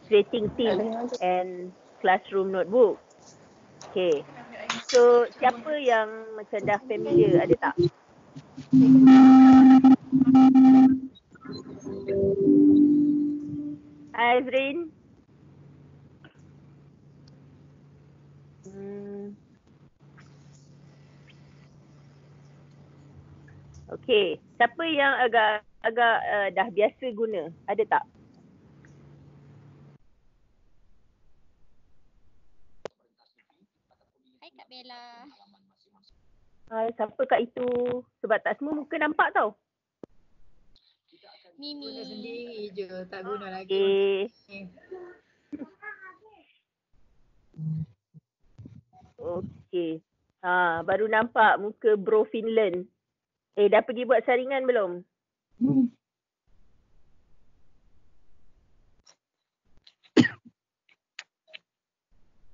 creating teams and classroom notebook. Okay. So, siapa yang macam dah familiar? Ada tak? Azrin? Okay. Siapa yang agak dah biasa guna? Ada tak? Hai Kak Bella. Siapa kat itu? Sebab tak semua muka nampak tau. Mimi. Guna sendiri je, tak guna lagi. Okay. Okay. Baru nampak muka Bro Finland. Dah pergi buat saringan belum?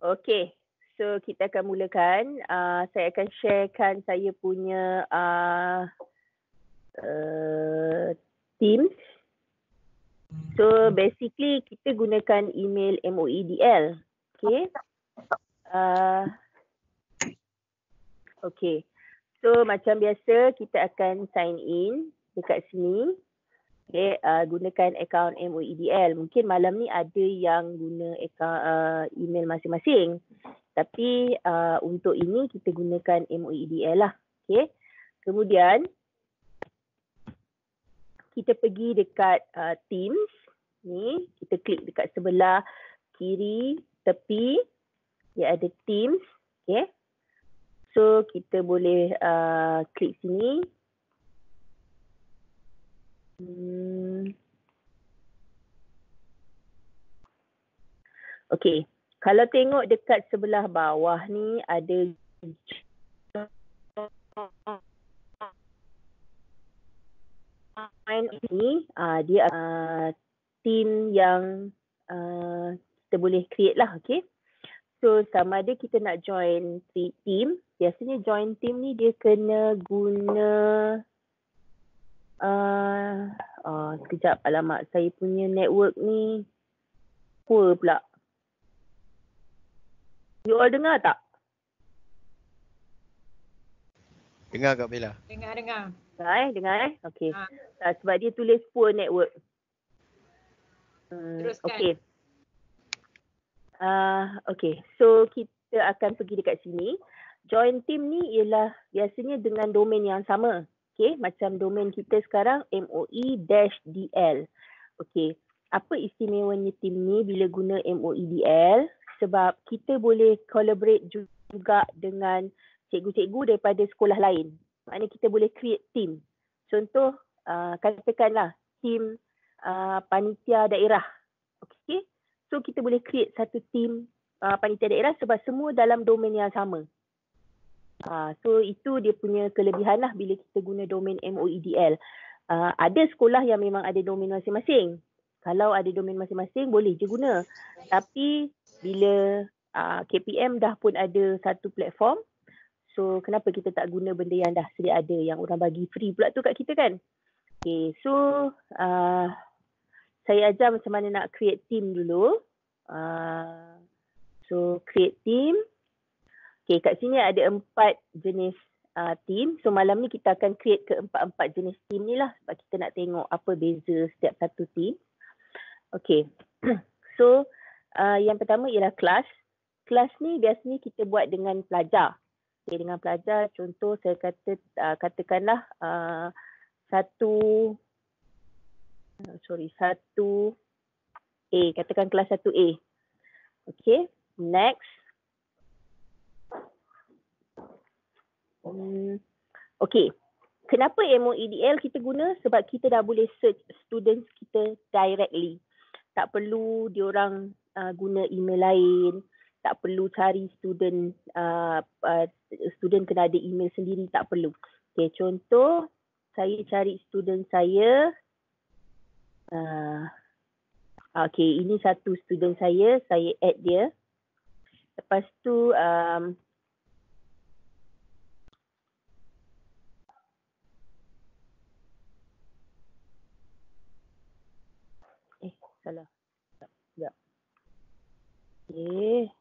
Okay. So, kita akan mulakan. Saya akan sharekan saya punya Teams. So, basically kita gunakan email MOEDL. Okay. Okay. So, macam biasa kita akan sign in dekat sini. Okay, gunakan akaun MOEDL. Mungkin malam ni ada yang guna akaun email masing-masing. Tapi untuk ini kita gunakan MOEDL lah. Okay. Kemudian kita pergi dekat Teams. Ni kita klik dekat sebelah kiri tepi. Dia ada Teams. Okay. So kita boleh klik sini. Okay. Kalau tengok dekat sebelah bawah ni ada ini dia team yang kita boleh create lah. Okay. So sama ada kita nak join team. Biasanya join team ni dia kena guna sekejap, alamak saya punya network ni poor pula. You all dengar tak? Dengar Kak Bella. Dengar. Dengar. Okay. Sebab dia tulis poor network. Teruskan. Okay. Okay. So kita akan pergi dekat sini. Join team ni ialah biasanya dengan domain yang sama. Okay. Macam domain kita sekarang MOE-DL. Okay. Apa istimewanya team ni bila guna MOEDL? Sebab kita boleh collaborate juga dengan cikgu-cikgu daripada sekolah lain. Maknanya kita boleh create team. Contoh, katakanlah team panitia daerah. Okay. So kita boleh create satu team panitia daerah sebab semua dalam domain yang sama. So itu dia punya kelebihan lah bila kita guna domain MOEDL. Ada sekolah yang memang ada domain masing-masing. Kalau ada domain masing-masing boleh je guna. Tapi bila KPM dah pun ada satu platform, so kenapa kita tak guna benda yang dah sedia ada, yang orang bagi free pula tu kat kita kan. Okay, so saya ajar macam mana nak create team dulu. So create team. Okay, kat sini ada 4 jenis team. So malam ni kita akan create ke 4 jenis team ni lah. Sebab kita nak tengok apa beza setiap satu team. Okay. So yang pertama ialah kelas. Kelas ni biasanya kita buat dengan pelajar. Okay, dengan pelajar, contoh saya katakanlah satu A, katakan kelas 1A. Okay, next. Okay, kenapa MOEDL kita guna? Sebab kita dah boleh search students kita directly. Tak perlu diorang guna email lain. Tak perlu cari student kena ada email sendiri, tak perlu. Okay, contoh saya cari student saya. Okay, ini satu student saya add dia. Lepas tu salah. Sekejap. Okay.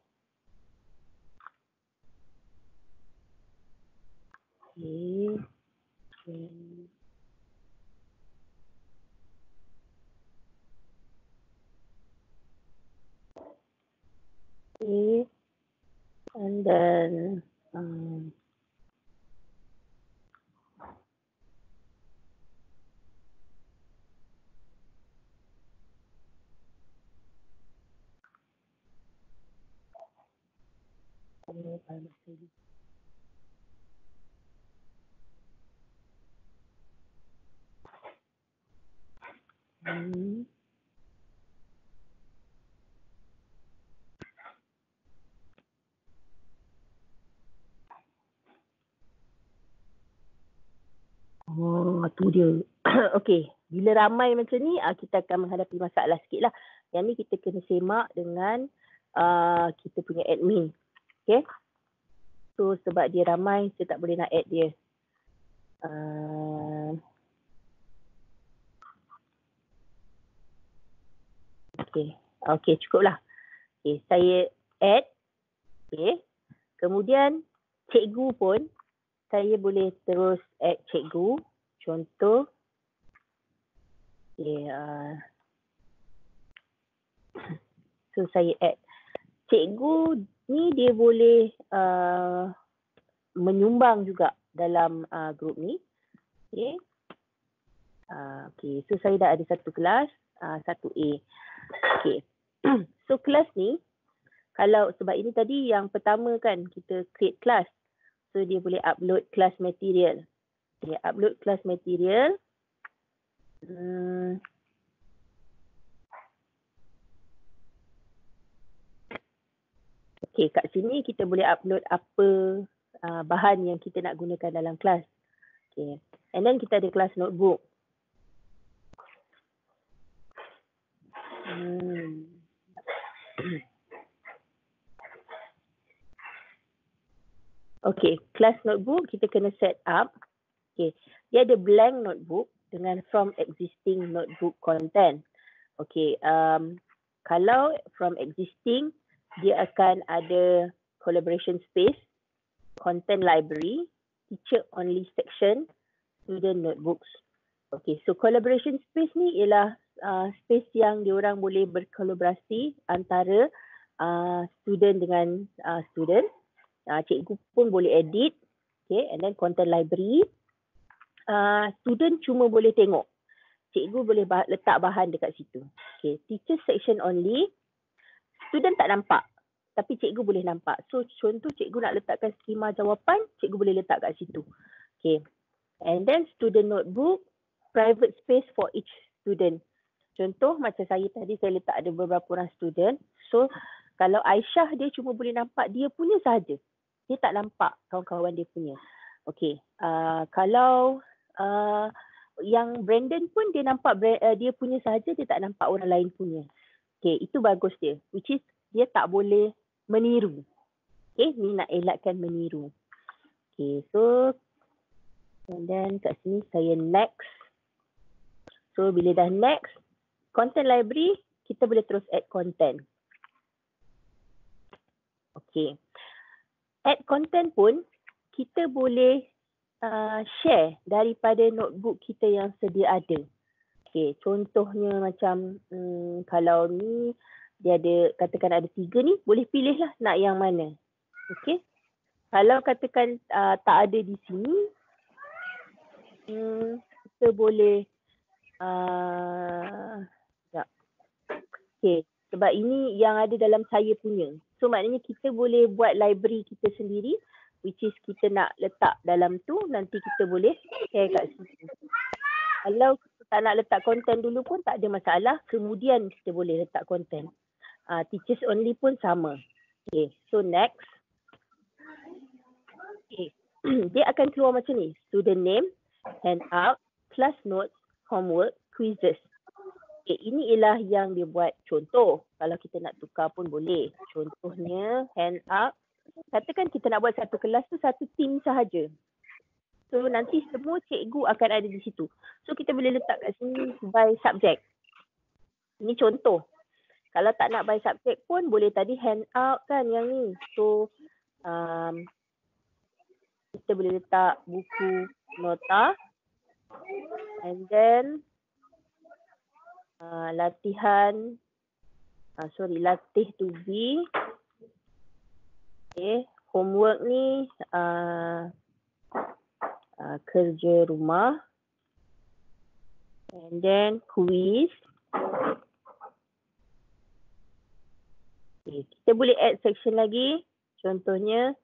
Okay. And then tu dia. Okey, bila ramai macam ni, kita akan menghadapi masalah sikit lah. Yang ni kita kena semak dengan kita punya admin. Okay. So sebab dia ramai, saya tak boleh nak add dia. Okay, cukup lah. Okay, saya add. Okay. Kemudian cikgu pun, saya boleh terus add cikgu. Contoh. Okay, so saya add. Cikgu ni dia boleh menyumbang juga dalam grup ni. Okay. Okay, so saya dah ada satu kelas, 1A. Okay. So kelas ni, kalau sebab ini tadi yang pertama kan kita create class. So dia boleh upload class material. Okay, upload class material. Okay, kat sini kita boleh upload apa bahan yang kita nak gunakan dalam kelas. Okay. And then kita ada kelas notebook. Okay, kelas notebook kita kena set up. Okay, dia ada blank notebook dengan from existing notebook content. Okay, kalau from existing, dia akan ada collaboration space, content library, teacher only section, student notebooks. Okay, so collaboration space ni ialah space yang diorang boleh berkolaborasi antara student dengan student. Cikgu pun boleh edit. Okay, and then content library. Student cuma boleh tengok. Cikgu boleh letak bahan dekat situ. Okay, teacher section only. Student tak nampak. Tapi cikgu boleh nampak. So contoh cikgu nak letakkan skema jawapan, cikgu boleh letak kat situ. Okay. And then student notebook, private space for each student. Contoh macam saya tadi, saya letak ada beberapa orang student. So kalau Aisyah dia cuma boleh nampak dia punya sahaja. Dia tak nampak kawan-kawan dia punya. Okay. Kalau yang Brandon pun dia nampak dia punya sahaja, dia tak nampak orang lain punya. Okay, itu bagus dia. Which is dia tak boleh meniru. Okay, ni nak elakkan meniru. Okay, so and then kat sini saya next. So bila dah next, content library, kita boleh terus add content. Okay. Add content pun, kita boleh share daripada notebook kita yang sedia ada. Okay, contohnya macam kalau ni dia ada, katakan ada 3 ni, boleh pilih lah nak yang mana. Okay. Kalau katakan tak ada di sini, kita boleh okay, sebab ini yang ada dalam saya punya. So maknanya kita boleh buat library kita sendiri, which is kita nak letak dalam tu, nanti kita boleh share kat situ. Kalau tak nak letak konten dulu pun tak ada masalah, kemudian kita boleh letak konten. Teachers only pun sama. Okay, so next. Okay. Dia akan keluar macam ni. Student name, handout, class notes, homework, quizzes. Okay, ini ialah yang dia buat contoh. Kalau kita nak tukar pun boleh. Contohnya handout. Katakan kita nak buat satu kelas tu satu team sahaja. So nanti semua cikgu akan ada di situ. So kita boleh letak kat sini by subject. Ini contoh. Kalau tak nak by subject pun boleh tadi hand out kan yang ni. So kita boleh letak buku nota and then latih to be. Okay, homework ni kerja rumah and then quiz. Okay, kita boleh add section lagi, contohnya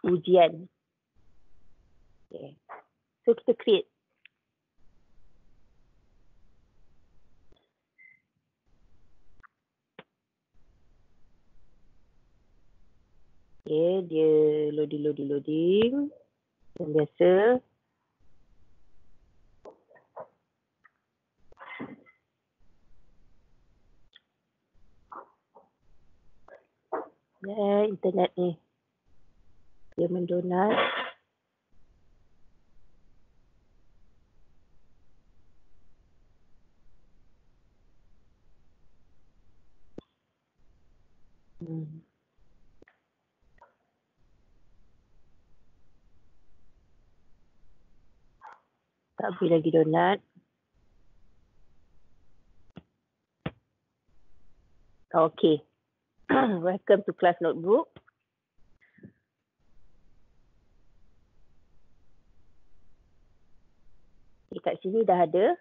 ujian. Okay. So kita create. Okay, dia loading. Yang biasa. Ya, internet ni. Dia mendonat. Tak boleh lagi donat. Okay. Welcome to class notebook. Kat sini dah ada.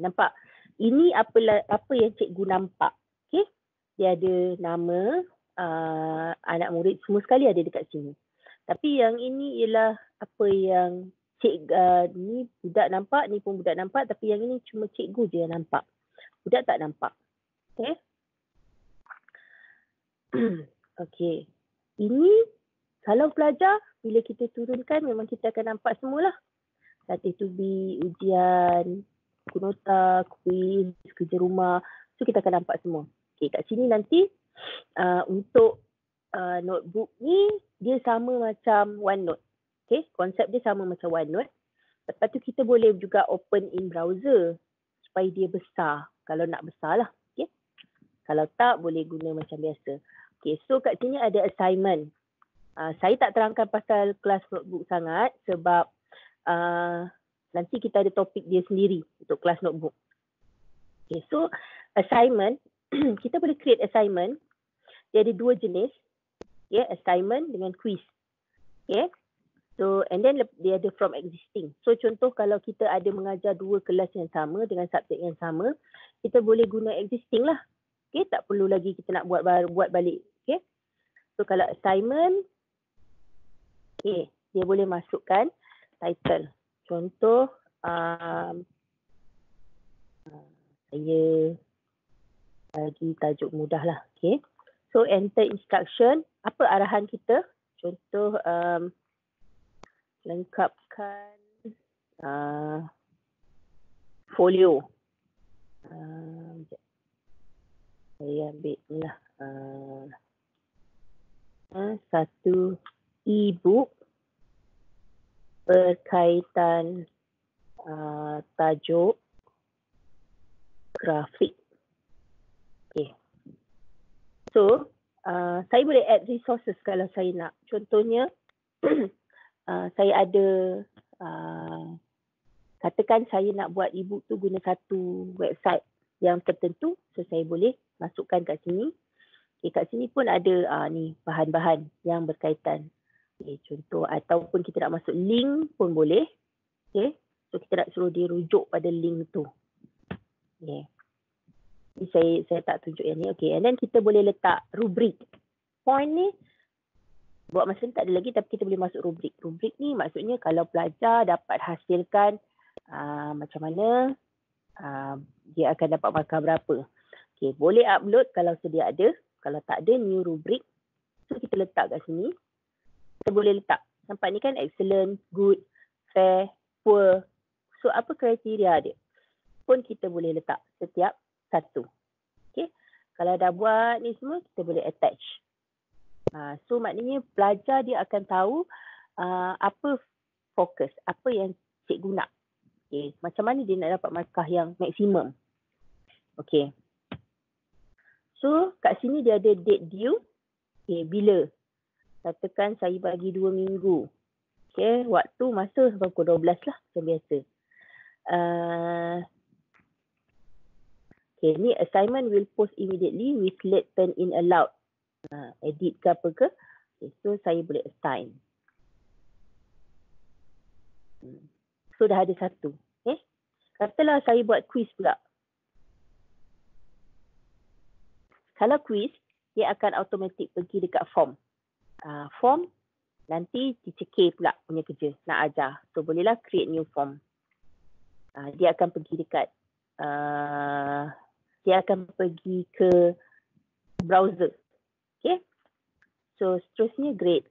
Nampak? Ini apa yang cikgu nampak. Okay? Dia ada nama, anak murid semua sekali ada dekat sini. Tapi yang ini ialah apa yang ni budak nampak, ni pun budak nampak, tapi yang ini cuma cikgu je yang nampak. Budak tak nampak. Okay? Okay. Ini kalau pelajar, bila kita turunkan memang kita akan nampak semualah. Latih to be, ujian, buku nota, kuis, kerja rumah. So kita akan nampak semua. Okay, kat sini nanti untuk notebook ni, dia sama macam OneNote. Okay, konsep dia sama macam OneNote. Lepas tu kita boleh juga open in browser supaya dia besar. Kalau nak besar lah. Okay. Kalau tak, boleh guna macam biasa. Okay, so kat sini ada assignment. Saya tak terangkan pasal kelas notebook sangat sebab nanti kita ada topik dia sendiri untuk kelas notebook. Okay, so assignment, kita boleh create assignment. Dia ada dua jenis. Okay, assignment dengan quiz. Okay. So, and then dia ada from existing. So, contoh kalau kita ada mengajar dua kelas yang sama dengan subjek yang sama, kita boleh guna existing lah. Okay, tak perlu lagi kita nak buat balik. Okay. So, kalau assignment, okay, dia boleh masukkan title. Contoh, saya bagi tajuk mudah lah. Okay. So, enter instruction. Apa arahan kita? Contoh, lengkapkan folio. Saya ambil ni lah. Satu e-book berkaitan tajuk grafik. Okay. So, saya boleh add resources kalau saya nak. Contohnya, saya ada, katakan saya nak buat e-book tu guna satu website yang tertentu. So, saya boleh masukkan kat sini. Okay, kat sini pun ada ni bahan-bahan yang berkaitan. Okay, contoh ataupun kita nak masuk link pun boleh. Okay, so kita nak suruh dia rujuk pada link tu. Okay. Ni saya tak tunjuk yang ni. Okay, and then kita boleh letak rubrik. Point ni, buat masa ni tak ada lagi tapi kita boleh masuk rubrik. Rubrik ni maksudnya kalau pelajar dapat hasilkan macam mana dia akan dapat markah berapa. Okay, boleh upload kalau sedia ada. Kalau tak ada, new rubrik. So, kita letak kat sini. Kita boleh letak. Nampak ni kan excellent, good, fair, poor. So, apa kriteria dia? Pun kita boleh letak setiap satu. Okay. Kalau dah buat ni semua, kita boleh attach. So, maknanya pelajar dia akan tahu apa fokus, apa yang cikgu nak. Okay. Macam mana dia nak dapat markah yang maksimum. Okay. So kat sini dia ada date due. Okay, bila? Katakan saya bagi 2 minggu. Okay, waktu masa pukul 12 lah macam biasa. Okay, ni assignment will post immediately with late turn in allowed. Edit ke apa ke. Okay, so saya boleh assign. So dah ada satu. Okay. Katalah saya buat quiz pula. Kalau quiz, dia akan automatik pergi dekat form. Form, nanti teacher K pula punya kerja nak ajar. So bolehlah create new form. Dia akan pergi dekat, dia akan pergi ke browser. Okay. So seterusnya grades.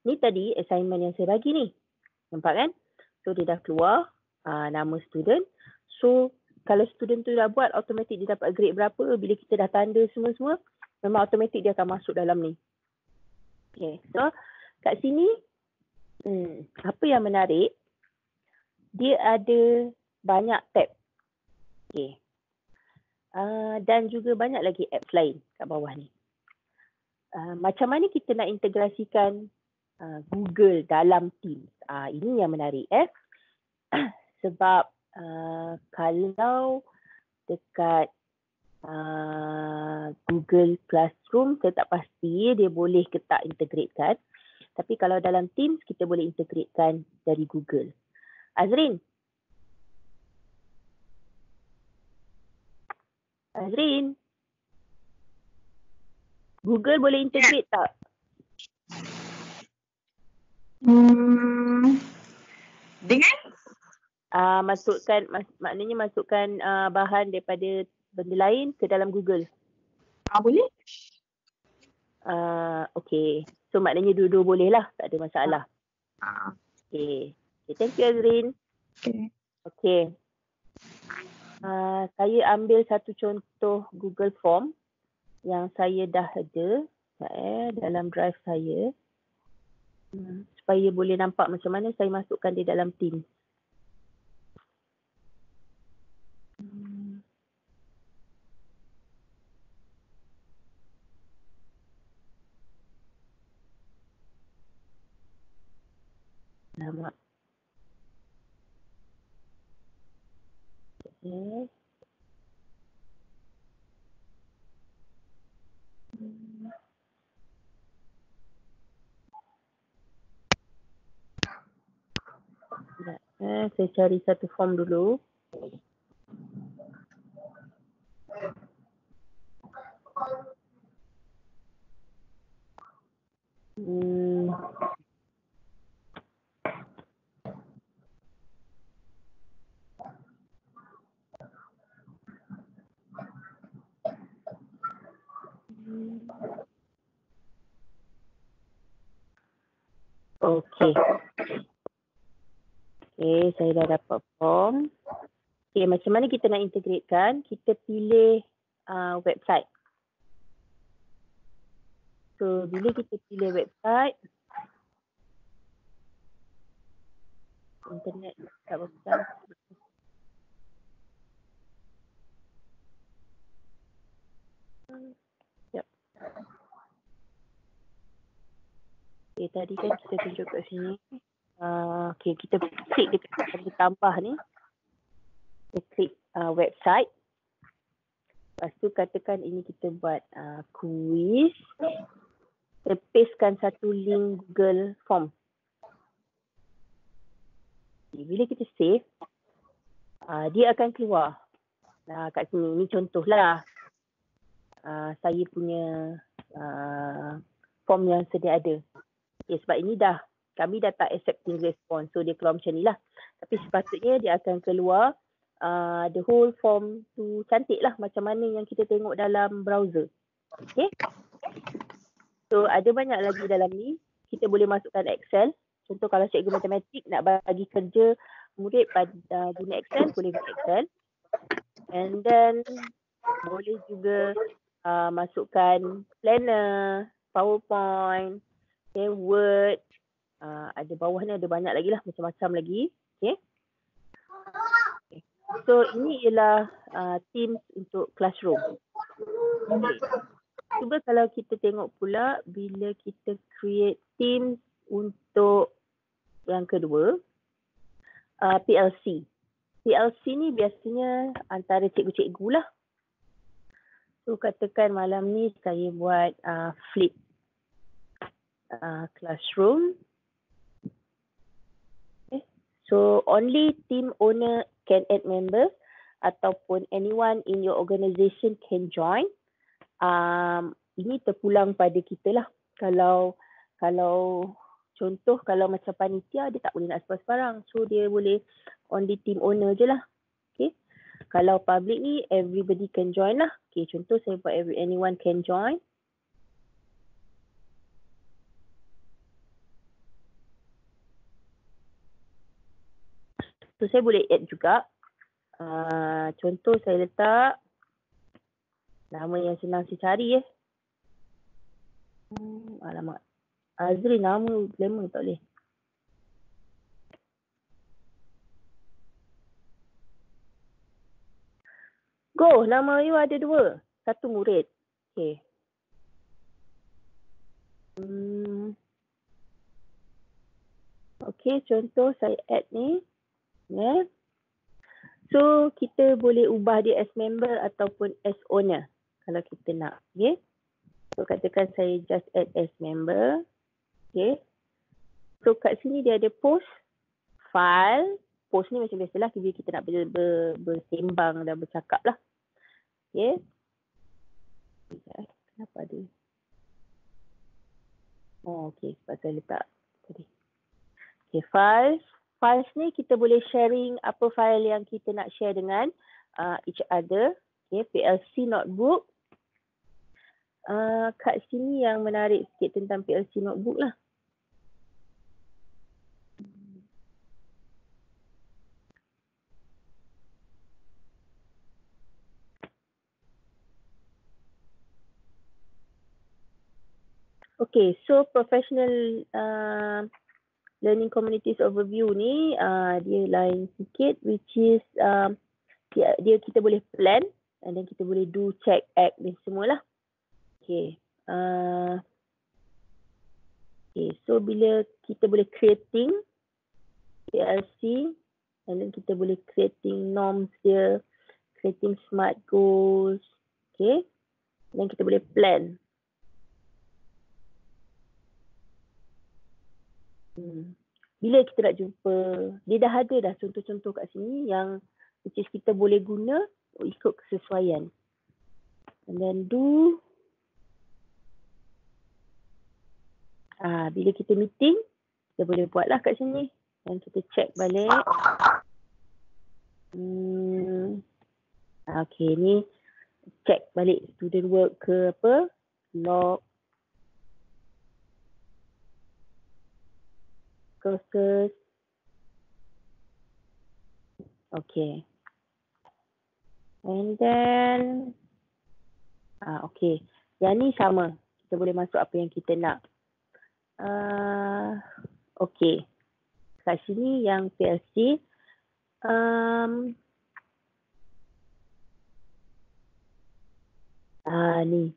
Ni tadi assignment yang saya bagi ni. Nampak kan? So dia dah keluar nama student. So kalau student tu dah buat, automatik dia dapat grade berapa. Bila kita dah tanda semua-semua, memang automatik dia akan masuk dalam ni. Okay. So kat sini, apa yang menarik, dia ada banyak tab. Okay. Dan juga banyak lagi apps lain kat bawah ni. Macam mana kita nak integrasikan Google dalam Teams? Ini yang menarik. Sebab kalau dekat Google Classroom, saya tak pasti dia boleh ke tak integratekan. Tapi kalau dalam Teams, kita boleh integratekan dari Google. Azrin? Azrin? Google boleh integrate tak? Dengan? Maknanya masukkan bahan daripada benda lain ke dalam Google. Boleh. Okay. So maknanya dua-dua boleh lah. Tak ada masalah. Okay. Thank you Azrin. Okay. Saya ambil satu contoh Google Form yang saya dah ada dalam drive saya. Supaya boleh nampak macam mana saya masukkan dia dalam Teams. Nama. Okay. Saya cari satu form dulu. Okay. Okay, saya dah dapat form. Okay, macam mana kita nak integratekan? Kita pilih website. So, bila kita pilih website, internet tak berapa. Sekejap. Okay, tadi kan kita tunjuk kat sini. Okay, kita klik dekat tanda tambah ni. Kita klik website. Lepas tu katakan ini kita buat quiz. Kita pastekan satu link Google Form. Bila kita save, dia akan keluar. Kat sini, ni contohlah. Saya punya form yang sedia ada. Okay, sebab ini kami dah tak accepting response. So dia keluar macam ni lah. Tapi sepatutnya dia akan keluar the whole form tu cantik lah. Macam mana yang kita tengok dalam browser. Okay. So ada banyak lagi dalam ni. Kita boleh masukkan Excel. Contoh kalau cikgu matematik nak bagi kerja murid pada guna Excel, boleh guna Excel. And then boleh juga masukkan planner, PowerPoint, Word, Ada bawah ni ada banyak lagi lah, macam-macam lagi. Okay. So ini ialah Teams untuk classroom. Okay. Cuba kalau kita tengok pula bila kita create Teams untuk yang kedua, PLC. PLC ni biasanya antara cikgu-cikgu lah. So katakan malam ni saya buat flip classroom. Okay. So only team owner can add members ataupun anyone in your organisation can join. Ini terpulang pada kita lah. Kalau contoh kalau macam panitia dia tak boleh nak sebarang-sebarang. So dia boleh only team owner je lah. Okay. Kalau public ni everybody can join lah. Okay, contoh saya buat anyone can join. So saya boleh add juga. Contoh saya letak nama yang senang saya cari alamak. Azri nama glamour tak boleh. Go, nama you ada 2. 1 murid. Okay. Okay, contoh saya add ni. Yeah. So, kita boleh ubah dia as member ataupun as owner. Kalau kita nak. Okay. So, katakan saya just add as member. Okay. So, kat sini dia ada post, file. Post ni macam biasalah bila kita nak bersembang dan bercakap lah. Okay. Kenapa ada? Oh, okay. Sebab saya letak tadi. Okay, files. Files ni kita boleh sharing apa file yang kita nak share dengan each other. Okay, PLC notebook. Kat sini yang menarik sikit tentang PLC notebook lah. Okay, so professional learning communities overview ni dia lain sikit, which is dia kita boleh plan and then kita boleh do check, act ni semualah. Okay. Okay, so bila kita boleh creating PLC and then kita boleh creating norms dia, creating smart goals. Okay. Dan kita boleh plan. Bila kita nak jumpa, dia dah ada dah contoh-contoh kat sini yang which is kita boleh guna ikut kesesuaian. And then do. Bila kita meeting, kita boleh buatlah kat sini. Dan kita check balik. Okay, ni check balik student work ke apa. Log. Courses. Okay. And then, okay. Yang ni sama. Kita boleh masuk apa yang kita nak. Okay. Kat sini yang PLC. Ni.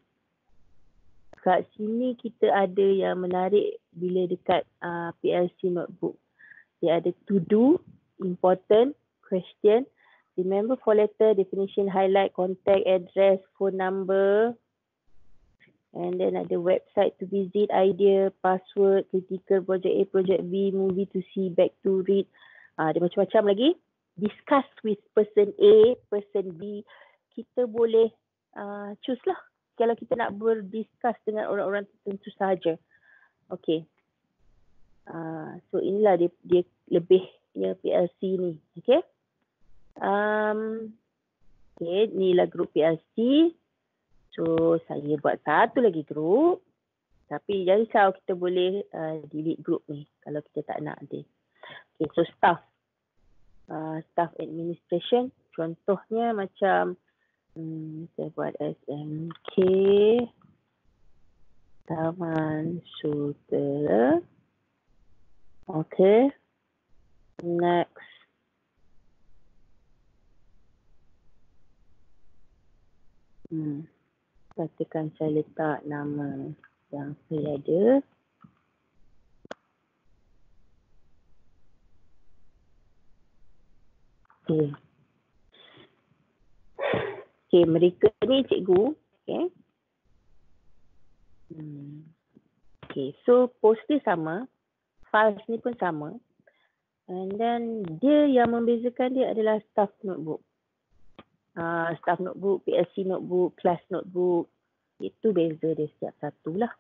Kat sini kita ada yang menarik bila dekat PLC notebook. Dia ada to do, important, question, remember for letter, definition, highlight, contact, address, phone number. And then ada website to visit, idea, password, critical, project A, project B, movie to see, back to read. Ada macam-macam lagi. Discuss with person A, person B. Kita boleh choose lah. Kalau kita nak berdiscuss dengan orang-orang tertentu sahaja. Okay. So inilah dia lebihnya PLC ni. Okay. Okay, inilah grup PLC. So saya buat satu lagi grup. Tapi jangan risau, kita boleh delete grup ni kalau kita tak nak nanti. Okay, so staff. Staff administration. Contohnya macam saya buat SMK Taman Sutera Okay. Next. Katakan saya letak nama yang saya ada. Okay. Okay, mereka ni cikgu. Okay. Okay, so post dia sama. Files ni pun sama. And then dia yang membezakan dia adalah staff notebook. Staff notebook, PLC notebook, class notebook. Itu beza dia setiap satu lah.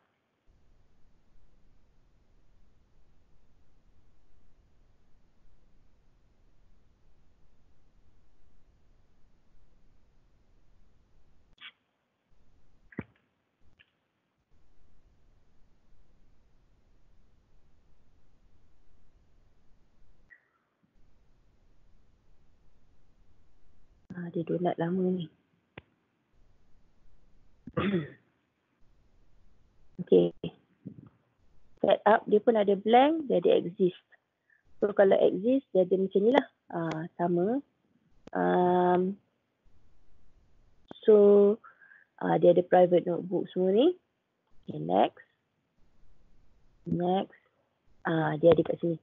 Dia donat lama ni. Okay. Setup dia pun ada blank, dia ada exist. So kalau exist, dia ada macam ni lah. Sama. So dia ada private notebook semua ni. Okay, next. Next. Dia ada kat sini.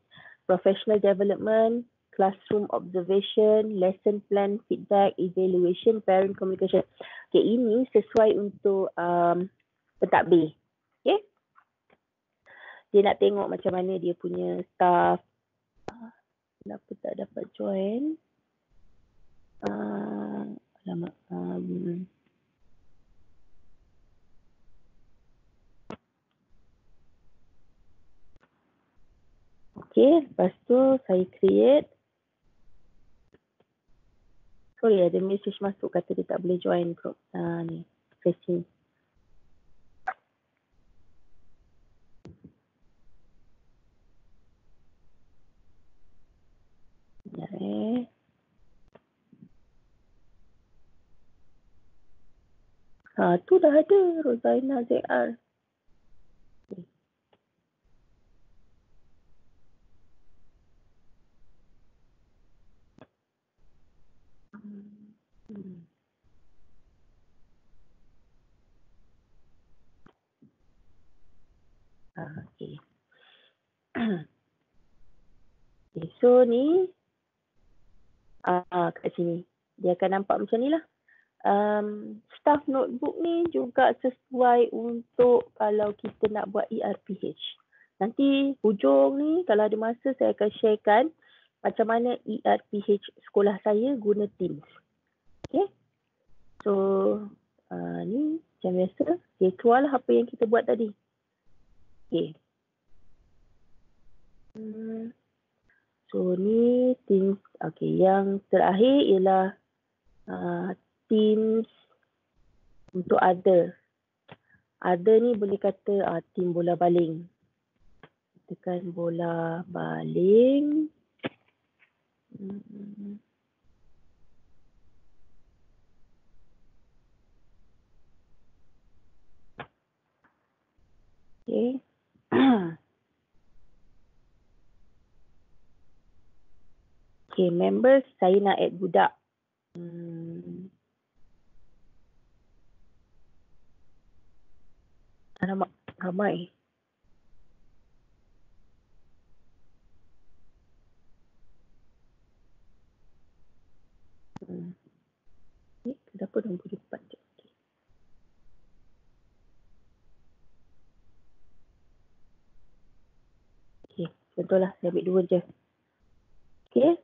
Professional development, classroom observation, lesson plan, feedback, evaluation, parent communication. Okay, ini sesuai untuk pentadbir. Okay. Dia nak tengok macam mana dia punya staff. Kenapa tak dapat join? Alamak. Okay, lepas tu saya create. Sorry, ada message masuk kata dia tak boleh join group. Ni, facing. Tu dah ada Rozaina ZR. Okay. Okay, so ni kat sini dia akan nampak macam ni lah. Staff notebook ni juga sesuai untuk kalau kita nak buat ERPH. Nanti hujung ni kalau ada masa saya akan sharekan macam mana ERPH sekolah saya guna Teams. Okay. So ni macam biasa. Okay, keluarlah apa yang kita buat tadi. Okay. So ni Teams. Okay, yang terakhir ialah Teams untuk other. Other ni boleh kata team bola baling. Tekan bola baling. Okay. Okay, members saya nak add budak. Alamak, ramai. Ni kenapa 24 je? Okay, contohlah saya ambil 2 je. Okay.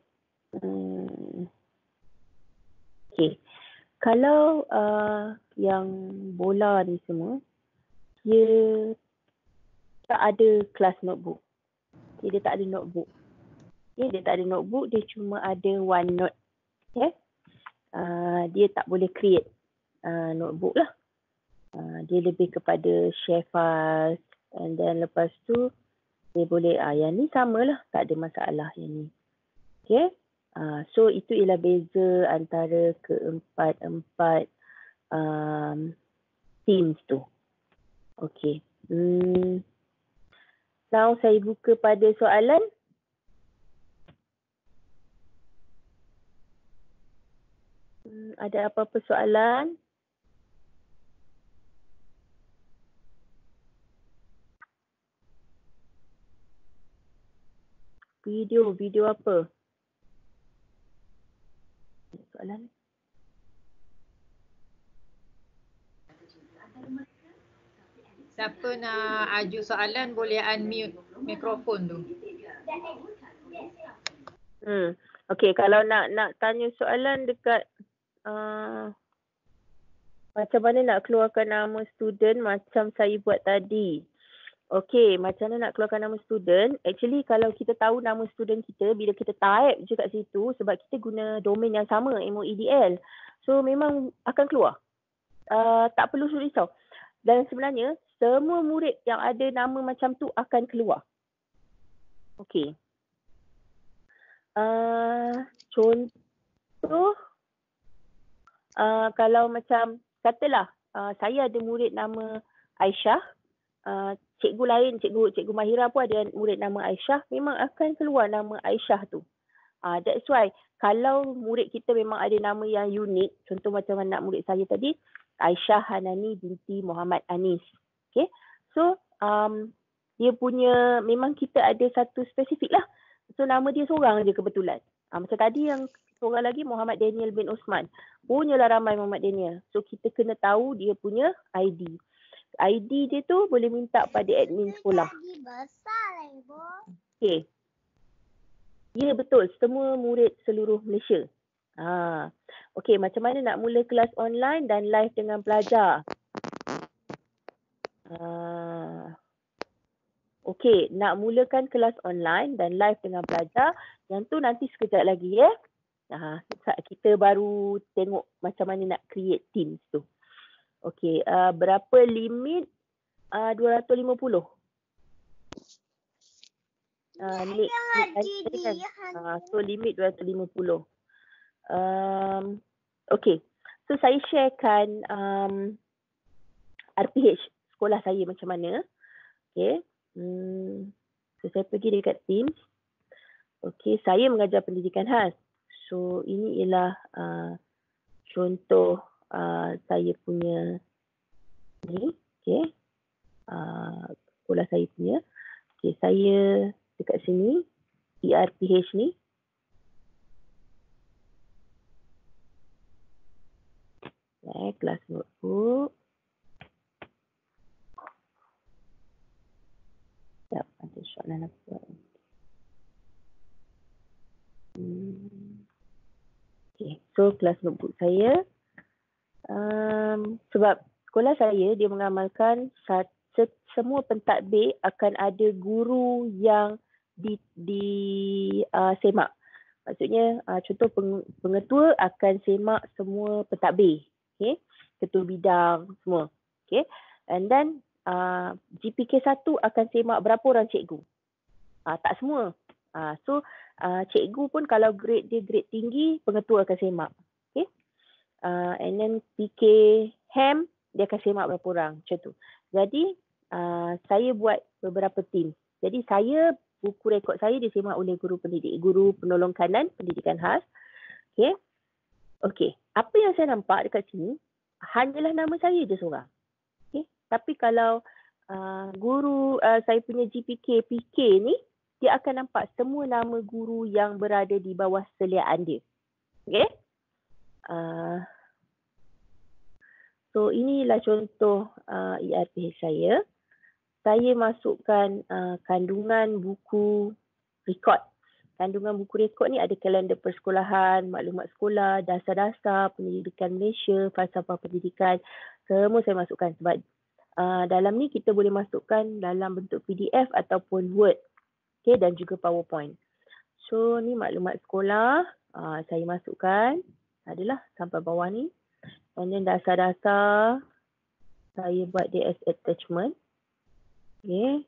Okay. Kalau yang bola ni semua, dia tak ada kelas notebook. Okay, dia tak ada notebook. Okay, dia tak ada notebook, dia cuma ada OneNote. Okay. Dia tak boleh create notebook lah. Dia lebih kepada share files. And then lepas tu, dia boleh, yang ni samalah, tak ada masalah yang ni. Okay. So itu ialah beza antara keempat-empat teams tu. Okay. Now saya buka pada soalan. Ada apa-apa soalan? Video apa? Soalan? Siapa nak ajuk soalan boleh unmute mikrofon tu. Okey, kalau nak tanya soalan dekat macam mana nak keluarkan nama student macam saya buat tadi. Okey, macam mana nak keluarkan nama student? Actually kalau kita tahu nama student kita, bila kita type je kat situ, sebab kita guna domain yang sama, MOEDL. So memang akan keluar. Tak perlu risau. Dan sebenarnya semua murid yang ada nama macam tu akan keluar. Okey. Contoh, kalau macam katalah saya ada murid nama Aisyah, cikgu lain, cikgu Mahira pun ada murid nama Aisyah, memang akan keluar nama Aisyah tu. That's why kalau murid kita memang ada nama yang unik, contoh macam anak murid saya tadi, Aisyah Hanani binti Muhammad Anis. Okay, so dia punya, memang kita ada satu spesifik lah. So nama dia seorang je kebetulan. Macam tadi yang seorang lagi Muhammad Daniel bin Osman. Punyalah ramai Muhammad Daniel. So kita kena tahu dia punya ID. ID dia tu boleh minta pada admin sekolah. Okay. Ya betul, semua murid seluruh Malaysia. Okay, macam mana nak mula kelas online dan live dengan pelajar? Okay, nak mulakan kelas online dan live dengan pelajar, yang tu nanti sekejap lagi ya. Kita baru tengok macam mana nak create Teams tu. Okay, berapa limit? 250. So limit 250. Okay, so saya sharekan RPH sekolah saya macam mana. Okay, so saya pergi dekat Teams. Okay, saya mengajar pendidikan khas. So ini ialah contoh saya punya ni. Okay, sekolah saya punya. Okay, saya dekat sini ERPH ni. Kelas notebook. Sekejap, ada soalan apa? Okay, so kelas notebook saya. Sebab sekolah saya dia mengamalkan semua pentadbir akan ada guru yang semak. Maksudnya contoh pengetua akan semak semua pentadbir. Okay, ketua bidang semua. Okay, and then GPK 1 akan semak berapa orang cikgu. Tak semua. So cikgu pun kalau grade dia grade tinggi, pengetua akan semak. Okay, and then PK HAM dia akan semak berapa orang, macam tu. Jadi saya buat beberapa team. Jadi saya, buku rekod saya disemak oleh guru penolong kanan pendidikan khas. Okay. Okay. Apa yang saya nampak dekat sini hanyalah nama saya je seorang. Okay. Tapi kalau guru saya punya GPK PK ni, dia akan nampak semua nama guru yang berada di bawah seliaan dia. Okay. So inilah contoh ERPH saya. Saya masukkan kandungan buku rekod. Kandungan buku rekod ni ada kalender persekolahan, maklumat sekolah, dasar-dasar pendidikan Malaysia, falsafah pendidikan. Semua saya masukkan sebab dalam ni kita boleh masukkan dalam bentuk PDF ataupun Word. Okay, dan juga PowerPoint. So ni maklumat sekolah. Saya masukkan. Adalah sampai bawah ni. And then dasar-dasar saya buat dia as attachment. Okay.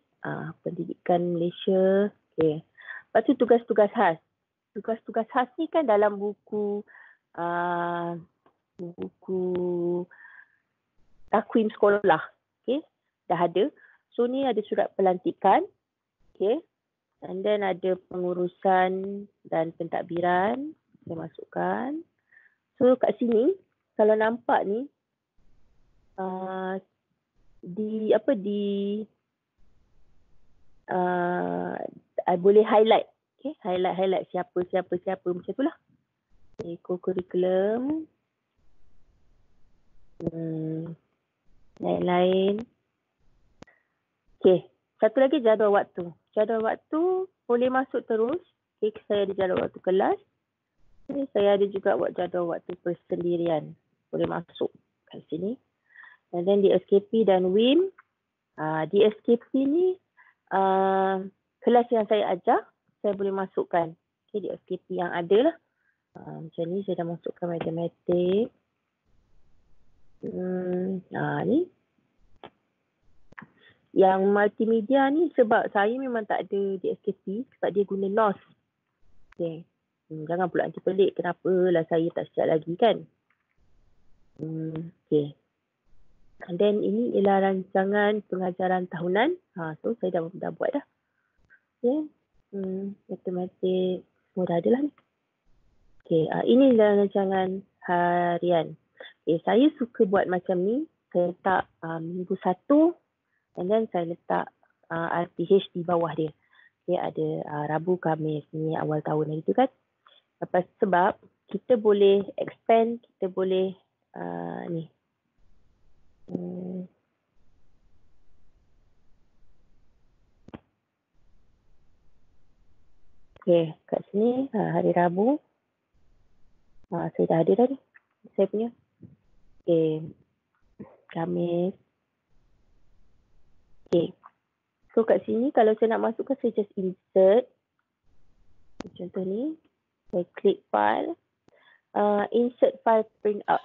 Pendidikan Malaysia. Okay. Lepas tu tugas-tugas khas. Tugas-tugas khas ni kan dalam buku takwim sekolah. Okay. Dah ada. So ni ada surat pelantikan. Okay. And then ada pengurusan dan pentadbiran. Saya masukkan. So kat sini kalau nampak ni I boleh highlight. Okay, highlight siapa macam tu lah. Okay, co-curriculum. Lain-lain. Okay, satu lagi jadual waktu. Jadual waktu boleh masuk terus. Okay, saya ada jadual waktu kelas. Okay, saya ada juga buat jadual waktu persendirian. Boleh masuk kat sini. And then di SKP dan WIM. Di SKP ni kelas yang saya ajar, saya boleh masukkan. Okay, di SKP yang ada lah. Macam ni saya dah masukkan matematik. Ni. Yang multimedia ni sebab saya memang tak ada di SKP sebab dia guna NOS. Okay. Jangan pula nanti pelik kenapa lah saya tak siap lagi kan. Okay. And then ini ialah rancangan pengajaran tahunan. So saya dah buat dah. Okay. Matematik semua dah ada lah ni. Okay. Ini adalah rancangan harian. Okay. Saya suka buat macam ni. Saya letak minggu 1 and then saya letak RPH di bawah dia. Okay. Ada Rabu, Khamis ni awal tahun hari tu kan. Lepas sebab kita boleh expand, kita boleh ni. Okay, kat sini hari Rabu. Saya dah ada dah ni. Saya punya. Okay. Khamis. Okay. So kat sini kalau saya nak masukkan saya just insert. Contoh ni. Saya klik file. Insert file print out.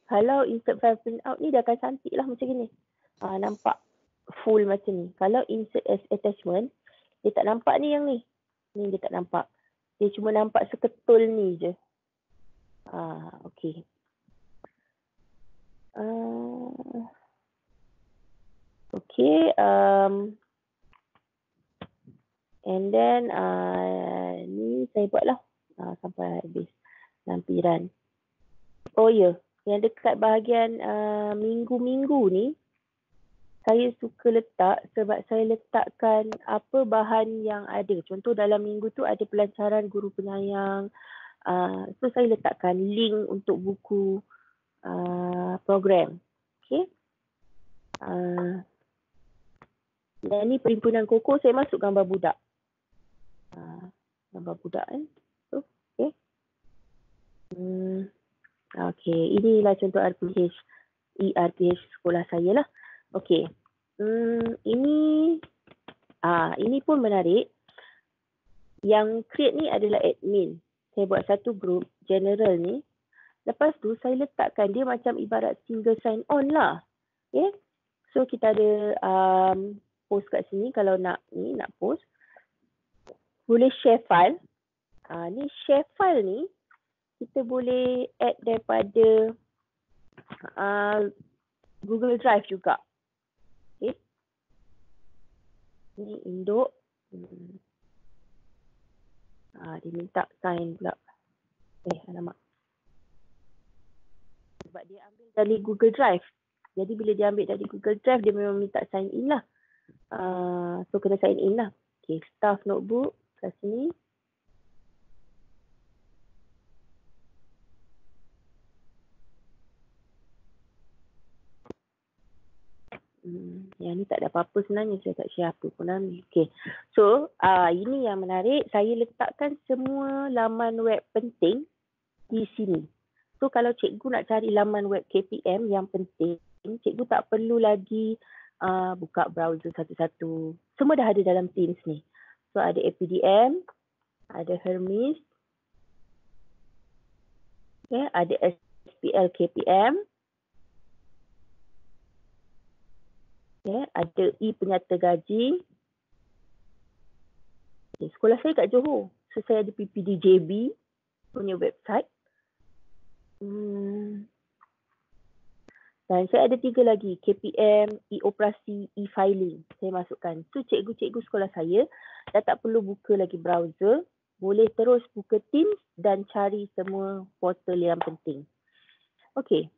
Kalau insert file print out ni dia akan cantik lah macam ni. Nampak full macam ni. Kalau insert as attachment, dia tak nampak ni yang ni. Ni dia tak nampak. Dia cuma nampak seketul ni je. Okay. Okay. And then ni saya buat lah. Sampai habis lampiran. Oh ya. Yang dekat bahagian minggu-minggu ni, saya suka letak sebab saya letakkan apa bahan yang ada. Contoh dalam minggu tu ada pelancaran guru penyayang. So saya letakkan link untuk buku program. Okay. Dan ni perhimpunan Koko saya masuk gambar budak. Gambar budak kan. So, okay. Okay, inilah contoh RPH sekolah saya lah. Okay. Ini pun menarik. Yang create ni adalah admin. Saya buat satu group general ni. Lepas tu saya letakkan dia macam ibarat single sign on lah. Okay. So kita ada post kat sini kalau nak post. Boleh share file. Ni share file ni kita boleh add daripada Google Drive juga. Okay. Ni induk. Dia minta sign pula. Alamak. Sebab dia ambil dari Google Drive. Jadi bila dia ambil dari Google Drive, dia memang minta sign in lah. So kena sign in lah. Okay, staff notebook kat sini. Yang ni tak ada apa-apa sebenarnya, saya tak share apa pun ni. Okay. So, ini yang menarik. Saya letakkan semua laman web penting di sini. So, kalau cikgu nak cari laman web KPM yang penting, cikgu tak perlu lagi buka browser satu-satu. Semua dah ada dalam Teams ni. So, ada APDM, ada Hermes, okay, ada SPL KPM, okay, ada penyata gaji. Okay, sekolah saya kat Johor. So, saya ada PPDJB punya website. Dan saya ada 3 lagi, KPM, e-operasi, e-filing. Saya masukkan. So, cikgu-cikgu sekolah saya dah tak perlu buka lagi browser. Boleh terus buka Teams dan cari semua portal yang penting. Okey.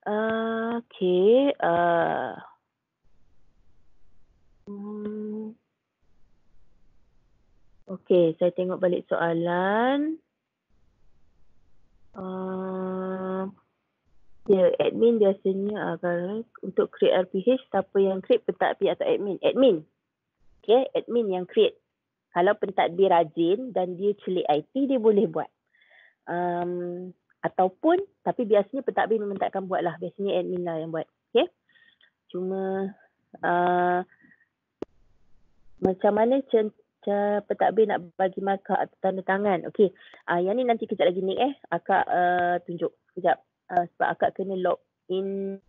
Okey. Okey, saya tengok balik soalan. Ya, admin biasanya akan untuk create RPH, siapa yang create, pentadbir atau admin? Admin. Okay, admin yang create. Kalau pentadbir rajin dan dia celik IT, dia boleh buat. Ataupun, tapi biasanya pentadbir memang tak akan buat lah. Biasanya admin lah yang buat. Okay. Cuma, macam mana pentadbir nak bagi markah atau tanda tangan? Okay, yang ni nanti kejap lagi ni akak tunjuk. Kejap. Sebab akak kena log in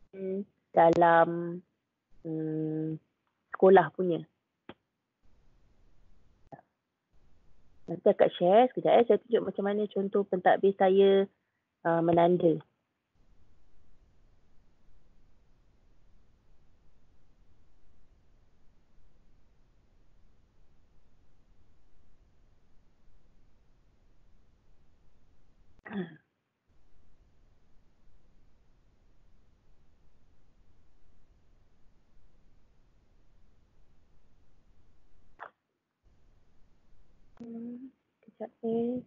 dalam sekolah punya. Nanti akak share sekejap saya tunjuk macam mana contoh pentadbir saya menanda. Kejap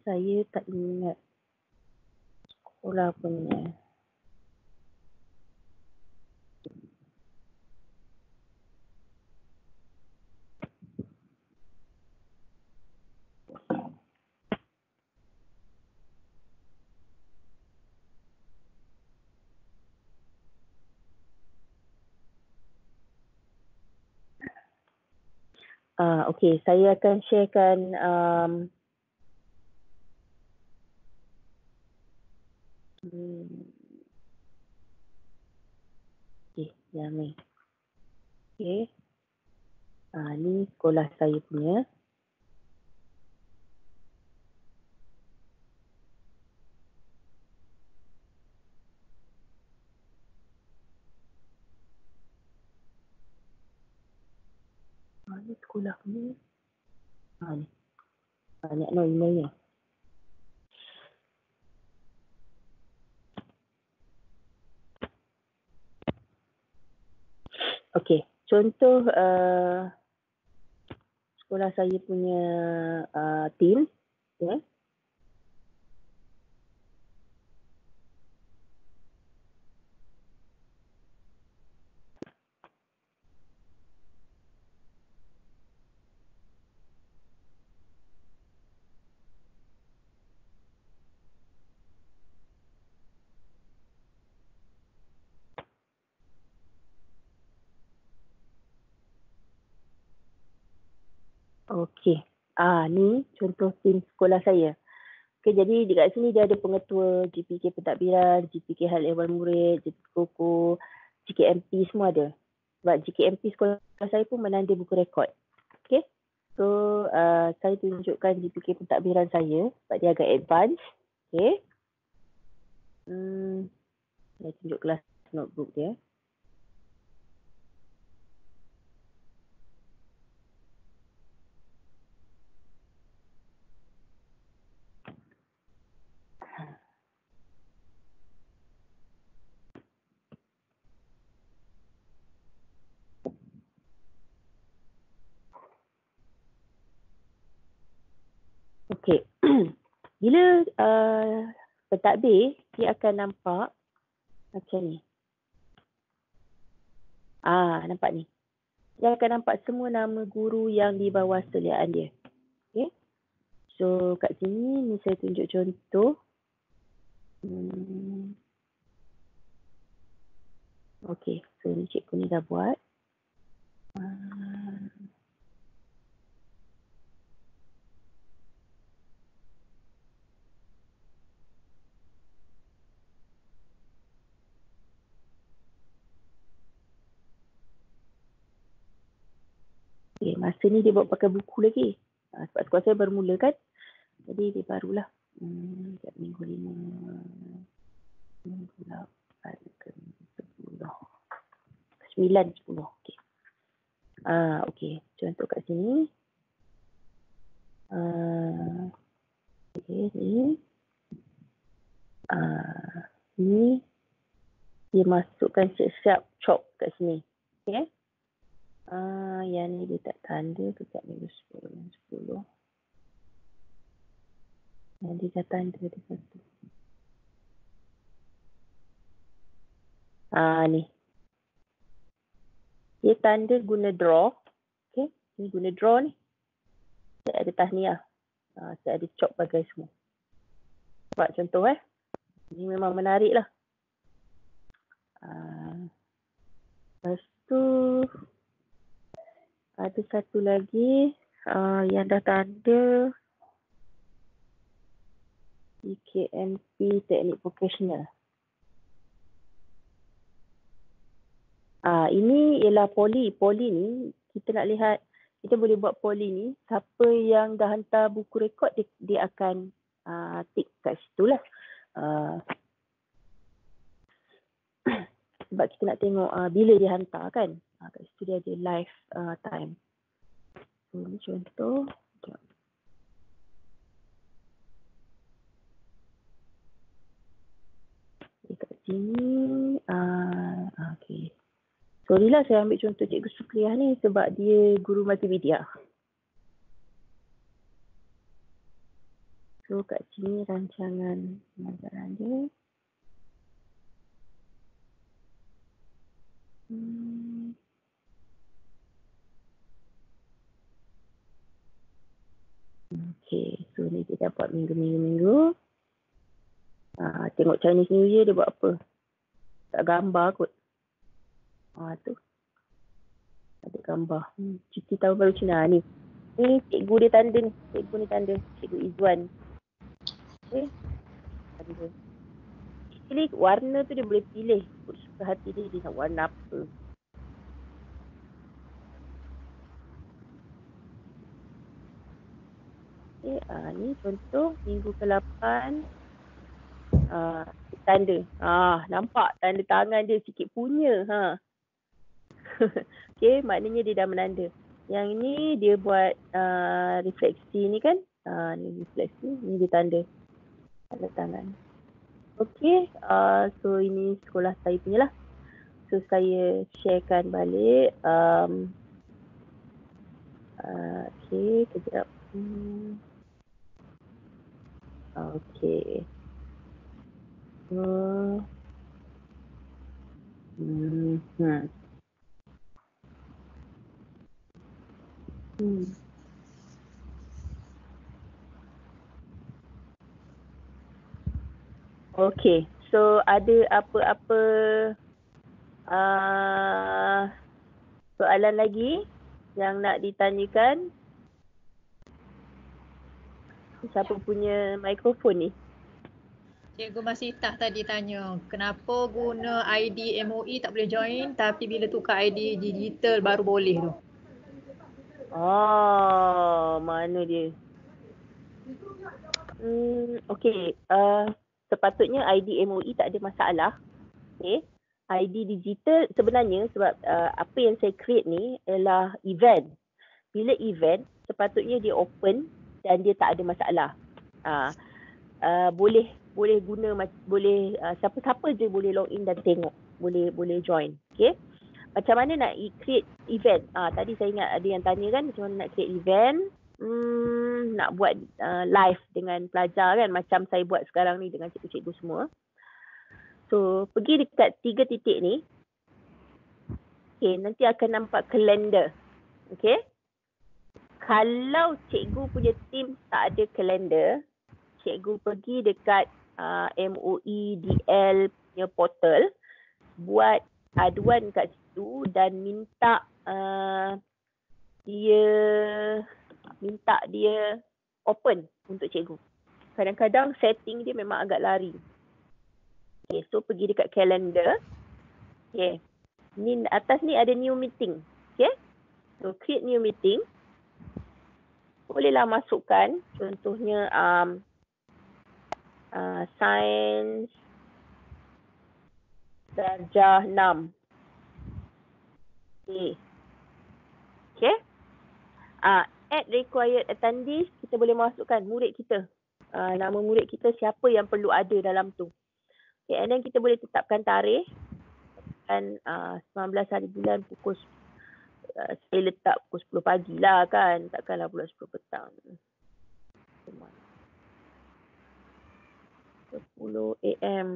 saya tak ingat sekolah punya. Okey, saya akan sharekan yang ni. Okey. Ni sekolah saya punya. Ni sekolah punya. Ni. Banyak emailnya. Okey, contoh sekolah saya punya team. Okay. Okey. Ni contoh tim sekolah saya. Okey, jadi dekat sini dia ada pengetua, GPK pentadbiran, GPK hal ehwal murid, GPK koko, GKMP semua ada. Sebab GKMP sekolah saya pun menanda buku rekod. Okey. So, saya tunjukkan GPK pentadbiran saya sebab dia agak advance. Okey. Saya tunjuk kelas notebook dia. Okey. Bila pentadbir, dia akan nampak macam ni. Nampak ni. Dia akan nampak semua nama guru yang di bawah seliaan dia. Okay. So, kat sini ni saya tunjuk contoh. Okey, so ni cikgu ni dah buat. Okay, masa ni dia buat pakai buku lagi. Sebab sekolah saya baru mula kan. Jadi dia barulah. Minggu 5. Minggu 8 ke 10. 9, 10. Okey. Okey. Contoh kat sini. Okey, ni. Ni dia masukkan siap-siap chop kat sini. Okay. Yang ni dia tak tanda kejap minggu 10. Yang dia dah tanda dia satu. Ni. Dia tanda guna draw. Okay. Ni guna draw ni. Saya ada tahniah. Saya ada chop bagai semua. Buat contoh Ini memang menarik lah. Lepas tu ada satu lagi yang dah tanda EKMP Teknik Vocational. Ini ialah poli. Poli ni kita nak lihat, kita boleh buat poli ni. Siapa yang dah hantar buku rekod dia akan tick kat situ lah. Sebab kita nak tengok bila dia hantar kan. Kat situ dia ada live time. So ni contoh. Dekat sini. Okay. Sorry lah saya ambil contoh Cikgu Sukriah ni sebab dia guru multimedia. So kat sini rancangan pengajaran dia. Okay, so ni dia dapat minggu-minggu. Tengok Chinese New Year dia buat apa. Tak gambar kot. Tu. Ada gambar. Cuti tahun baru Cina ni. Ni cikgu dia tanda ni. Cikgu ni tanda. Cikgu Izzuan. Okay. Tanda. Actually warna tu dia boleh pilih. Suka hati dia nak warna apa. Okay, ni contoh minggu ke-8. Tanda. Nampak tanda tangan dia sikit punya. Okay, maknanya dia dah menanda. Yang ni dia buat refleksi ni kan. Ni refleksi, ni dia tanda. Tanda tangan. Okay, so ini sekolah saya punya lah. So saya sharekan balik. Okay, kejap. Okay. Okay, so ada apa-apa soalan lagi yang nak ditanyakan? Siapa punya mikrofon ni? Cikgu Masitah tadi tanya, kenapa guna ID MOE tak boleh join tapi bila tukar ID digital baru boleh tu? Mana dia? Okay, sepatutnya ID MOE tak ada masalah. Okay. ID digital sebenarnya sebab apa yang saya create ni ialah event. Bila event, sepatutnya dia open dan dia tak ada masalah. Boleh guna, boleh siapa-siapa je boleh login dan tengok, boleh join. Okay. Macam mana nak create event? Tadi saya ingat ada yang tanya kan macam mana nak create event. Nak buat live dengan pelajar kan, macam saya buat sekarang ni dengan cikgu-cikgu semua. So pergi dekat 3 titik ni. Okay, nanti akan nampak kalender. Okay. Kalau cikgu punya team tak ada kalender, cikgu pergi dekat MOE DL punya portal, buat aduan kat situ dan minta dia open untuk cikgu. Kadang-kadang setting dia memang agak lari. Okay, so pergi dekat calendar. Okay. Ni atas ni ada new meeting. Okay. So create new meeting. Bolehlah masukkan contohnya sains darjah 6. Okay. Okay. Add required attendees, kita boleh masukkan murid kita. Nama murid kita siapa yang perlu ada dalam tu. Okay, and then kita boleh tetapkan tarikh. Kan 19 hari bulan pukul saya letak pukul 10 pagi lah kan. Takkanlah pula 10 petang. 10 AM.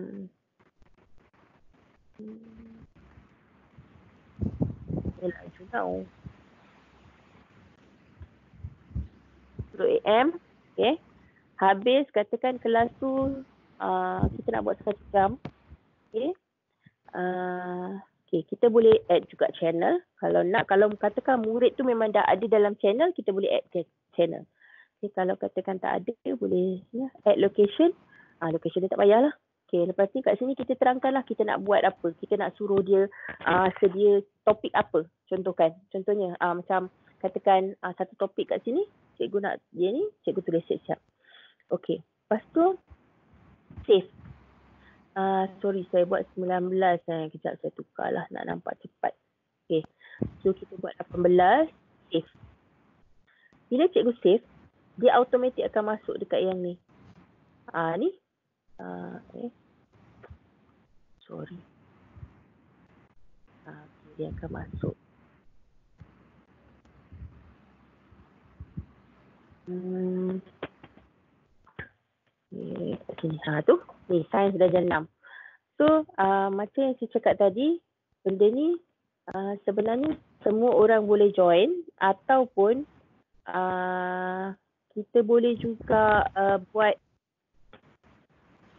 Yalah, you know. 10 AM. Okay. Habis katakan kelas tu kita nak buat 1 jam. Okay. Okay, kita boleh add juga channel. Kalau katakan murid tu memang dah ada dalam channel, kita boleh add ke channel. Okay, kalau katakan tak ada, boleh add location. Location dia tak payahlah. Okay, lepas ni kat sini kita terangkanlah kita nak buat apa. Kita nak suruh dia sedia topik apa. Contohnya macam katakan satu topik kat sini, cikgu nak dia ni, cikgu tulis siap-siap. Okay, lepas tu save. Sorry, saya buat 19. Kejap saya tukar lah nak nampak cepat. Okay. So, kita buat 18. Save. Bila cikgu save, dia automatik akan masuk dekat yang ni. Ni. Okay. Sorry. Dia akan masuk. Sini. Tu. Ni, sains darjah 6. So, macam yang saya cakap tadi, benda ni sebenarnya semua orang boleh join ataupun kita boleh juga buat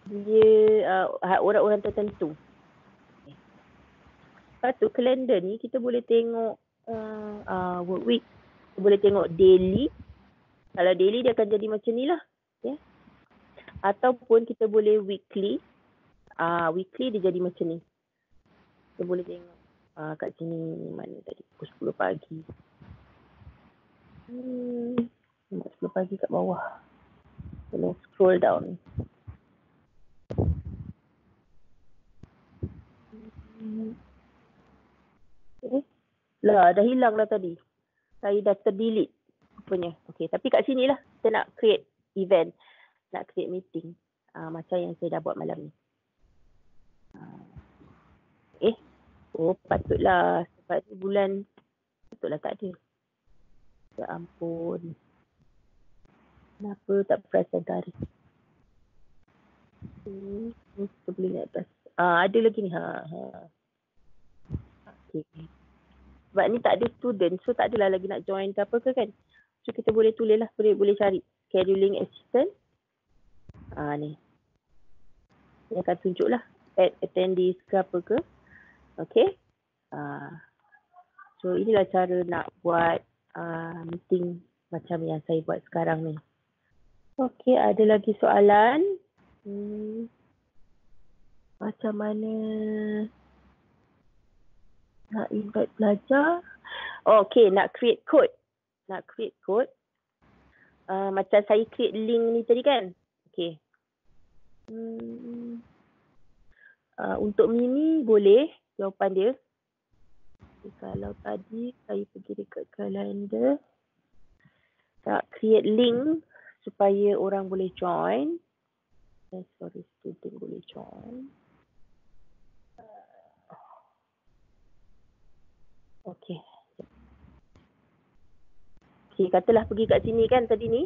dia orang-orang tertentu. Lepas tu, kalender ni kita boleh tengok work week, kita boleh tengok daily. Kalau daily dia akan jadi macam ni lah. Okay. Ataupun kita boleh weekly. Weekly dia jadi macam ni. Kita boleh tengok kat sini mana tadi pukul 10 pagi. 10 pagi kat bawah. Kena scroll down. Lah, dah hilang lah tadi. Saya dah terdelete rupanya. Okay, tapi kat sini lah kita nak create event. Nak create meeting. Macam yang saya dah buat malam ni. Patutlah. Sebab ni bulan patutlah tak ada. Ya ampun. Kenapa tak perasan tarikh? Kita boleh naik atas. Ada lagi ni. Okay. Sebab ni tak ada student. So tak adalah lagi nak join ke apa ke kan. So kita boleh tulis lah. Boleh cari. Scheduling assistant. Ni. Dia akan tunjuk lah. Add attendees ke apa ke. Okay. So inilah cara nak buat meeting macam yang saya buat sekarang ni. Okay, ada lagi soalan? Macam mana nak invite belajar? Okay, nak create code. Macam saya create link ni tadi kan? Okay. Untuk Mimi boleh jawapan dia. Kalau tadi saya pergi dekat kalender, tak create link supaya orang boleh join. Student boleh join. Okay. Okay, katalah pergi kat sini kan tadi ni.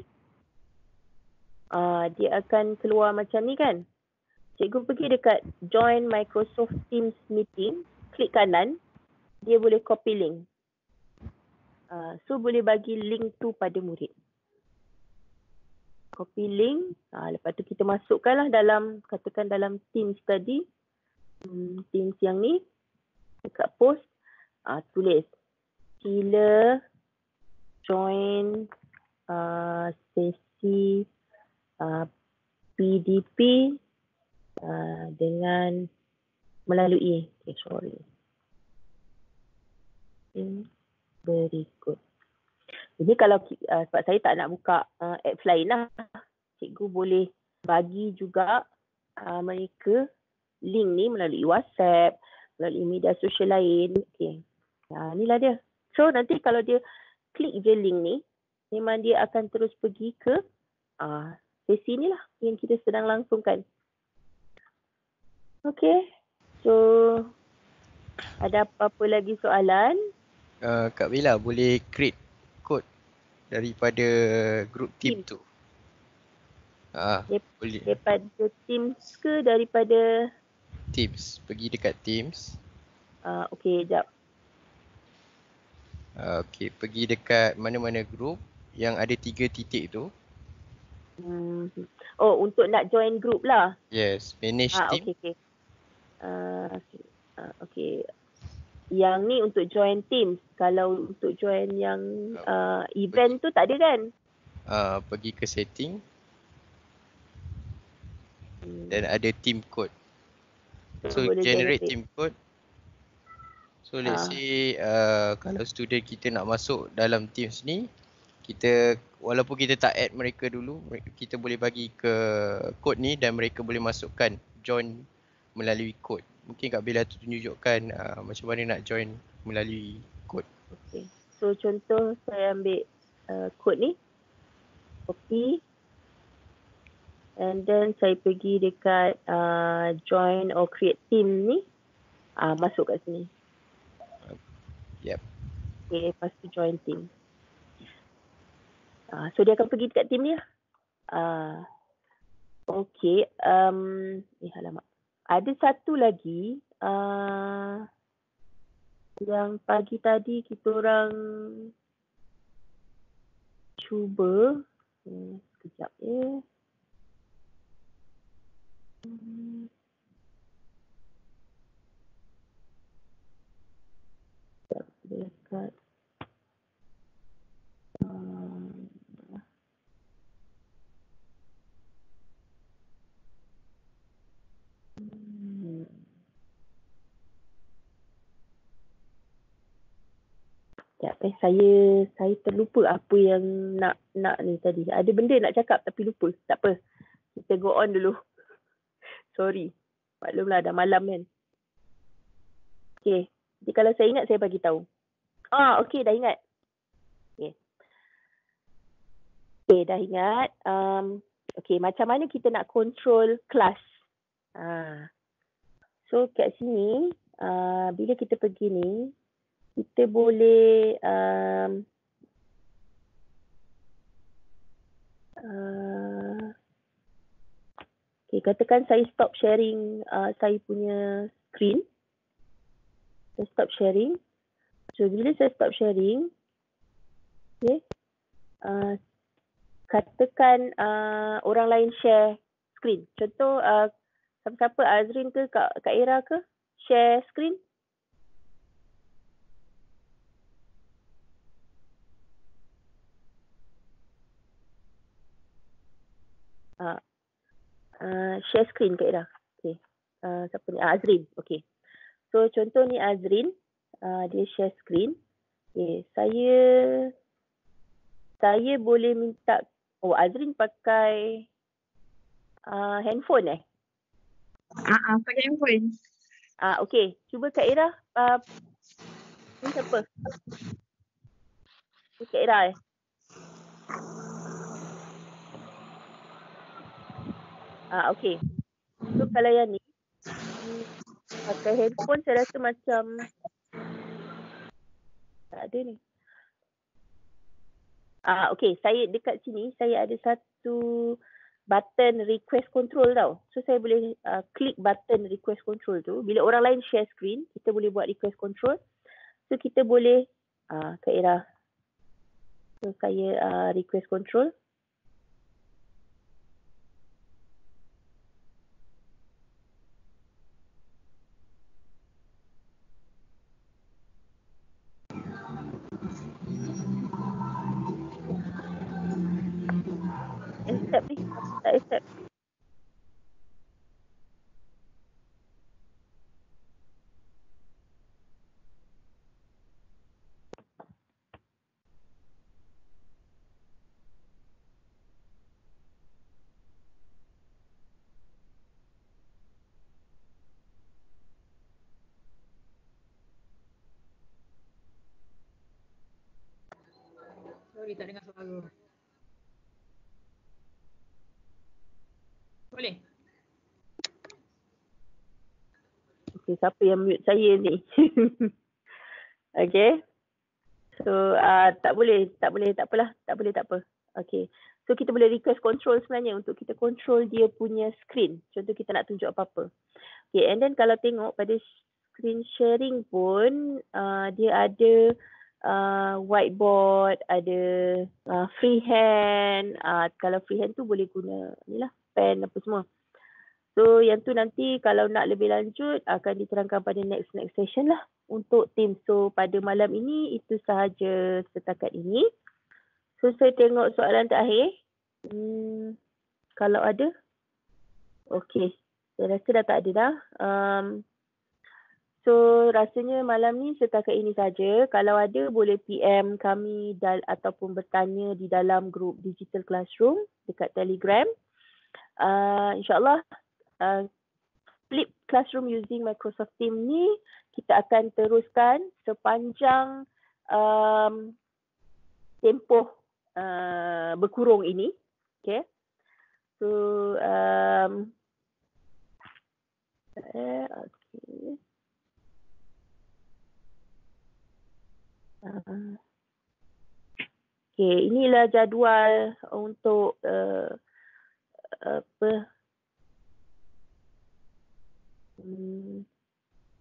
Dia akan keluar macam ni kan. Cikgu pergi dekat join Microsoft Teams meeting, klik kanan, dia boleh copy link. So boleh bagi link tu pada murid. Copy link, lepas tu kita masukkanlah dalam, katakan dalam Teams tadi. Teams yang ni, dekat post, tulis sila join sesi PDP dengan melalui berikut. Jadi kalau sebab saya tak nak buka apps lain lah, cikgu boleh bagi juga mereka link ni melalui WhatsApp, melalui media sosial lain. Okay. Inilah dia. So nanti kalau dia klik je link ni, memang dia akan terus pergi ke sesi ni lah yang kita sedang langsungkan. Okay. So, ada apa-apa lagi soalan? Kak Bella boleh create code daripada group team Teams. tu. Dep- Boleh. Daripada Teams ke daripada... Teams. Pergi dekat Teams. Okay, sekejap. Okay, pergi dekat mana-mana group yang ada 3 titik tu. Oh, untuk nak join group lah. Yes, manage team. Okay. Okay. Yang ni untuk join Teams. Kalau untuk join yang event tu tak ada kan? Pergi ke setting. Dan ada team code. So boleh generate team code. So let's Ah. say kalau student kita nak masuk dalam Teams ni, kita walaupun kita tak add mereka dulu, kita boleh bagi ke kod ni dan mereka boleh masukkan join melalui kod. Mungkin Kak Bella tunjukkan macam mana nak join melalui kod. Okay. So contoh saya ambil kod ni, copy, and then saya pergi dekat join or create team ni, masuk kat sini. Yep. Okay, lepas tu join team. So dia akan pergi dekat team ni lah. Okay. Alamak. Ada satu lagi yang pagi tadi kita orang cuba. Sekejap ya. Dekat saya terlupa apa yang nak ni tadi. Ada benda nak cakap tapi lupa. Tak apa. Kita go on dulu. Sorry. Maklumlah dah malam kan. Okay. Jadi kalau saya ingat saya bagi tahu. Okay, dah ingat. Okay, dah ingat. Okay, macam mana kita nak control kelas? So kat sini, bila kita pergi ni, kita boleh okay, katakan saya stop sharing saya punya screen. Saya stop sharing. So bila saya stop sharing, okay, katakan orang lain share screen. Contoh siapa Azrin ke Kak Ira ke share screen. Share screen Kak Ira. Okay. Siapa ni? Azrin. Okay. So contoh ni Azrin. Dia share screen. Okay. Saya boleh minta. Azrin pakai handphone Pakai handphone. Okay. Cuba Kak Ira. Ni siapa? Ni Kak Ira okay. So kalau yang ni pakai handphone saya rasa macam tak ada ni. Okay, saya dekat sini saya ada satu button request control tau. So saya boleh klik button request control tu. Bila orang lain share screen, kita boleh buat request control. So kita boleh Kak Ira. So saya request control. Accept ni. Tak accept. Sorry, tak dengar suara. Boleh? Okay, siapa yang mute saya ni? Okay. So tak apalah. Okay. So kita boleh request control sebenarnya untuk kita control dia punya screen. Contoh kita nak tunjuk apa-apa. Okay, and then kalau tengok pada screen sharing pun dia ada whiteboard, ada freehand. Kalau freehand tu boleh guna ni lah, pen apa semua. So yang tu nanti kalau nak lebih lanjut akan diterangkan pada next session lah untuk Teams. So pada malam ini itu sahaja setakat ini. So saya tengok soalan terakhir. Kalau ada. Okey. Saya rasa dah tak ada dah. So rasanya malam ni setakat ini saja. Kalau ada boleh PM kami ataupun bertanya di dalam grup Digital Classroom dekat Telegram. InsyaAllah Flip Classroom using Microsoft Teams ni kita akan teruskan sepanjang tempoh berkurung ini. Okay. So okay. Okay, inilah jadual untuk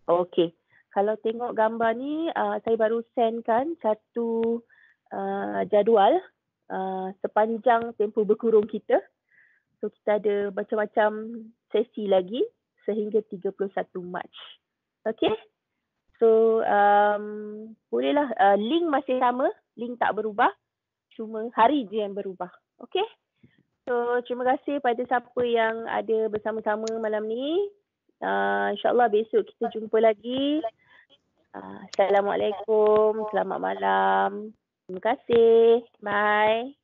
okay. Kalau tengok gambar ni, saya baru send kan satu jadual sepanjang tempoh berkurung kita. So kita ada macam-macam sesi lagi sehingga 31 Mac. Okay. So bolehlah, link masih sama, link tak berubah. Cuma hari je yang berubah. Okay. So terima kasih pada siapa yang ada bersama-sama malam ni. InsyaAllah besok kita jumpa lagi. Assalamualaikum. Selamat malam. Terima kasih. Bye.